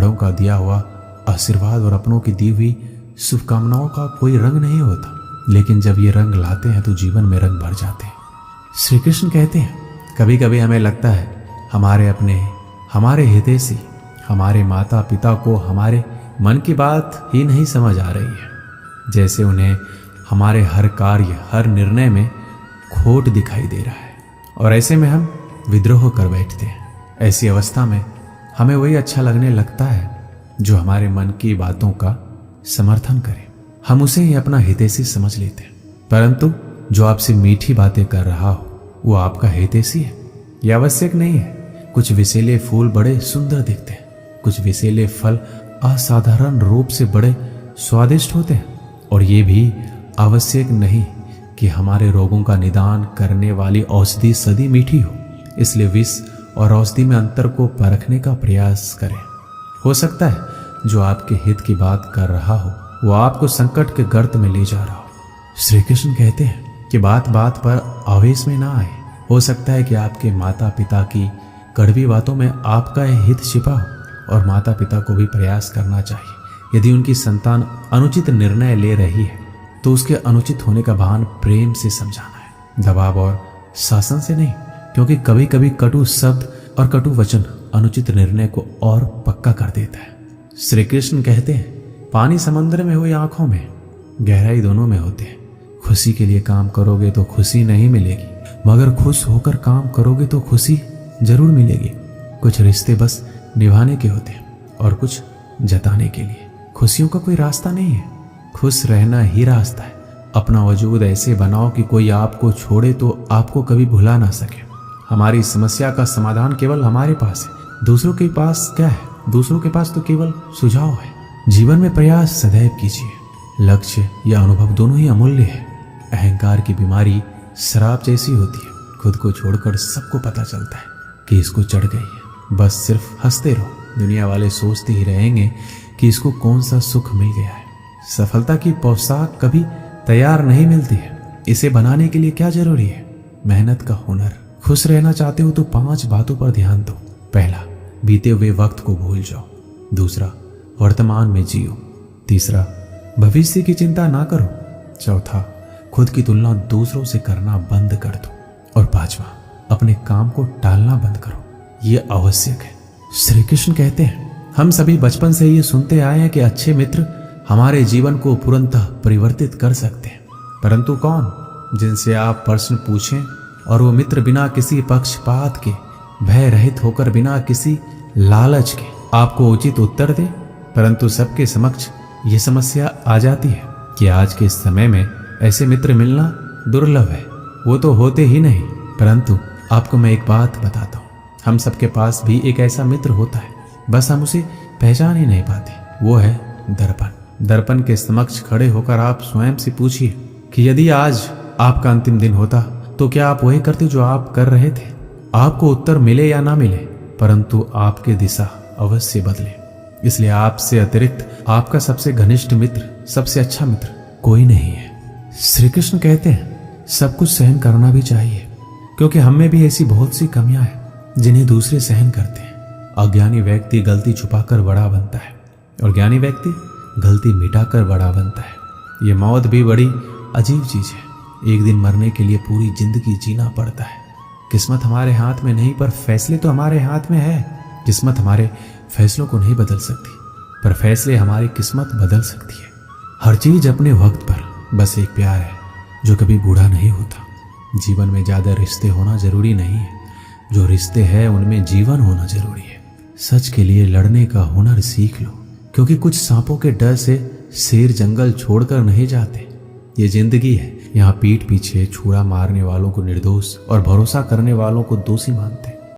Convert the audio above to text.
बड़ों का दिया हुआ आशीर्वाद और अपनों की दी हुई शुभकामनाओं का कोई रंग नहीं होता, लेकिन जब ये रंग लाते हैं तो जीवन में रंग भर जाते हैं। श्री कृष्ण कहते हैं, कभी कभी हमें लगता है हमारे अपने, हमारे हितैषी, हमारे माता पिता को हमारे मन की बात ही नहीं समझ आ रही है, जैसे उन्हें हमारे हर कार्य, हर निर्णय में खोट दिखाई दे रहा है, और ऐसे में हम विद्रोह कर बैठते हैं। ऐसी अवस्था में हमें वही अच्छा लगने लगता है जो हमारे मन की बातों का समर्थन करे। हम उसे ही अपना हितैषी समझ लेते हैं, परंतु जो आपसे मीठी बातें कर रहा हो वो आपका हितैषी है, यह आवश्यक नहीं है। कुछ विषैले फूल बड़े सुंदर दिखते हैं, कुछ विषैले फल असाधारण रूप से बड़े स्वादिष्ट होते हैं, और ये भी आवश्यक नहीं कि हमारे रोगों का निदान करने वाली औषधि सदी मीठी हो। इसलिए विष और औषधि में अंतर को परखने का प्रयास करें। हो सकता है जो आपके हित की बात कर रहा हो वो आपको संकट के गर्त में ले जा रहा हो। श्री कृष्ण कहते हैं कि बात बात पर आवेश में ना आए। हो सकता है कि आपके माता पिता की कड़वी बातों में आपका हित छिपा हो, और माता पिता को भी प्रयास करना चाहिए। यदि उनकी संतान अनुचित निर्णय ले रही है तो उसके अनुचित होने का भान प्रेम से समझाना है, दबाव और शासन से नहीं, क्योंकि कभी कभी कटु शब्द और कटु वचन अनुचित निर्णय को और पक्का कर देता है। श्री कृष्ण कहते हैं, पानी समंदर में हुई आंखों में गहराई दोनों में होते हैं। खुशी के लिए काम करोगे तो खुशी नहीं मिलेगी, मगर खुश होकर काम करोगे तो खुशी जरूर मिलेगी। कुछ रिश्ते बस निभाने के होते हैं और कुछ जताने के लिए। खुशियों का कोई रास्ता नहीं है, खुश रहना ही रास्ता है। अपना वजूद ऐसे बनाओ कि कोई आपको छोड़े तो आपको कभी भुला ना सके। हमारी समस्या का समाधान केवल हमारे पास है, दूसरों के पास क्या है? दूसरों के पास तो केवल सुझाव है। जीवन में प्रयास सदैव कीजिए। लक्ष्य या अनुभव दोनों ही अमूल्य है। अहंकार की बीमारी शराब जैसी होती है, खुद को छोड़कर सबको पता चलता है कि इसको चढ़ गई है, बस सिर्फ हंसते रहो। दुनिया वाले सोचते ही रहेंगे कि इसको कौन सा सुख मिल गया है। सफलता की पोशाक कभी तैयार नहीं मिलती है, इसे बनाने के लिए क्या जरूरी है? मेहनत का हुनर। खुश रहना चाहते हो तो 5 बातों पर ध्यान दो। पहला, बीते हुए वक्त को भूल जाओ। दूसरा, वर्तमान में जियो। तीसरा, भविष्य की चिंता ना करो। चौथा, खुद की तुलना दूसरों से करना बंद कर दो। और 5वां, अपने काम को टालना बंद करो। ये आवश्यक है। श्री कृष्ण कहते हैं, हम सभी बचपन से ये सुनते आए हैं कि अच्छे मित्र हमारे जीवन को पूर्णतः परिवर्तित कर सकते हैं, परंतु कौन? जिनसे आप प्रश्न पूछें और वो मित्र बिना किसी पक्षपात के, भय रहित होकर, बिना किसी लालच के आपको उचित उत्तर दे। परंतु सबके समक्ष ये समस्या आ जाती है कि आज के समय में ऐसे मित्र मिलना दुर्लभ है, वो तो होते ही नहीं। परंतु आपको मैं एक बात बताता हूँ, हम सबके पास भी एक ऐसा मित्र होता है, बस हम उसे पहचान ही नहीं पाते। वो है दर्पण। दर्पण के समक्ष खड़े होकर आप स्वयं से पूछिए कि यदि आज आपका अंतिम दिन होता तो क्या आप वही करते जो आप कर रहे थे? आपको उत्तर मिले या ना मिले, परंतु आपकी दिशा अवश्य बदले। इसलिए आपसे अतिरिक्त आपका सबसे घनिष्ठ मित्र, सबसे अच्छा मित्र कोई नहीं है। श्री कृष्ण कहते हैं, सब कुछ सहन करना भी चाहिए, क्योंकि हम में भी ऐसी बहुत सी कमियां हैं जिन्हें दूसरे सहन करते हैं। अज्ञानी व्यक्ति गलती छुपाकर बड़ा बनता है और ज्ञानी व्यक्ति गलती मिटाकर बड़ा बनता है। ये मौत भी बड़ी अजीब चीज है। एक दिन मरने के लिए पूरी जिंदगी जीना पड़ता है। किस्मत हमारे हाथ में नहीं, पर फैसले तो हमारे हाथ में है। किस्मत हमारे फैसलों को नहीं बदल सकती, पर फैसले हमारी किस्मत बदल सकती है। हर चीज अपने वक्त पर। बस एक प्यार है जो कभी बूढ़ा नहीं होता। जीवन में ज्यादा रिश्ते होना जरूरी नहीं है, जो रिश्ते हैं उनमें जीवन होना जरूरी है। सच के लिए लड़ने का हुनर सीख लो, क्योंकि कुछ सांपों के डर से शेर जंगल छोड़कर नहीं जाते। ये जिंदगी है, यहाँ पीठ पीछे छुरा मारने वालों को निर्दोष और भरोसा करने वालों को दोषी मानते हैं।